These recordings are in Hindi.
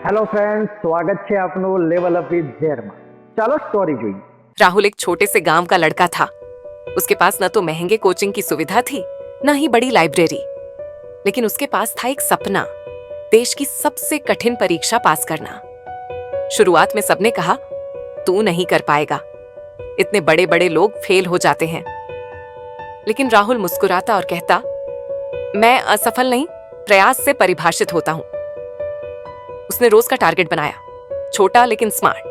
हेलो फ्रेंड्स, स्वागत है आपનું લેવલ અપ વિથ ઝેર માં। ચાલો સ્ટોરી જોઈએ। राहुल एक छोटे से गांव का लड़का था। उसके पास न तो महंगे कोचिंग की सुविधा थी, न ही बड़ी लाइब्रेरी, लेकिन उसके पास था एक सपना, देश की सबसे कठिन परीक्षा पास करना। शुरुआत में सबने कहा, तू नहीं कर पाएगा, इतने बड़े बड़े लोग फेल हो जाते हैं। लेकिन राहुल मुस्कुराता और कहता, मैं असफल नहीं, प्रयास से परिभाषित होता हूं। उसने रोज का टारगेट बनाया, छोटा लेकिन स्मार्ट।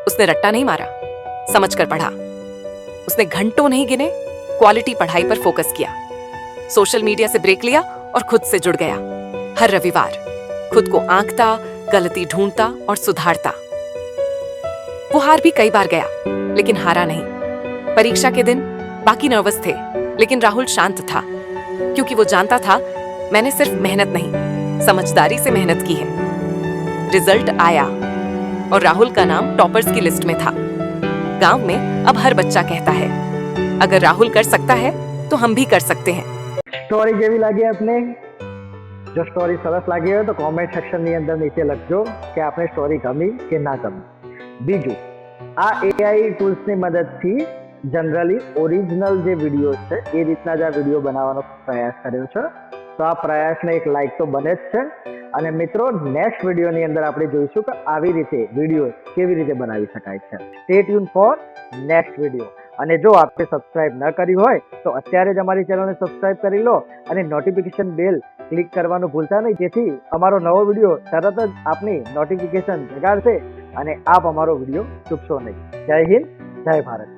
उसने रट्टा नहीं मारा, समझ कर पढ़ा। उसने घंटों नहीं गिने, क्वालिटी पढ़ाई पर फोकस किया। सोशल मीडिया से ब्रेक लिया और खुद से जुड़ गया। हर रविवार खुद को आंकता, गलती ढूंढता और सुधारता। वो हार भी कई बार गया, लेकिन हारा नहीं। परीक्षा के दिन बाकी नर्वस थे, लेकिन राहुल शांत था, क्योंकि वो जानता था, मैंने सिर्फ मेहनत नहीं, समझदारी से मेहनत की है। रिजल्ट आया और राहुल का नाम टॉपर्स की लिस्ट में था। गांव में अब हर बच्चा कहता है, अगर राहुल कर सकता है तो हम भी कर सकते हैं। સ્ટોરી કેવી લાગી આપને? જો સ્ટોરી સરસ લાગી હોય તો કોમેન્ટ સેક્શનની અંદર નીચે લખજો કે આપને સ્ટોરી ગમી કે ના ગમી। બીજું, આ એઆઈ ટૂલ્સની મદદથી જનરલી ઓરિજિનલ જે વિડીયો છે એ રીતના જ આ વિડીયો બનાવવાનો પ્રયાસ કર્યો છે। તો આ પ્રયાસને એક લાઈક તો બને જ છે। અને મિત્રો, નેક્સ્ટ વિડીયોની અંદર આપણે જોઈશું કે આવી રીતે વિડીયો કેવી રીતે બનાવી શકાય છે। Stay tune four next video. અને જો આપે સબસ્ક્રાઇબ ન કરી હોય તો અત્યારે જ અમારી ચેનલને સબસ્ક્રાઇબ કરી લો અને નોટિફિકેશન બેલ ક્લિક કરવાનું ભૂલતા નહીં, જેથી અમારો નવો વિડીયો તરત જ આપની નોટિફિકેશન જગાડશે અને આપ અમારો વિડીયો ચૂકશો નહીં। જય હિન્દ, જય ભારત।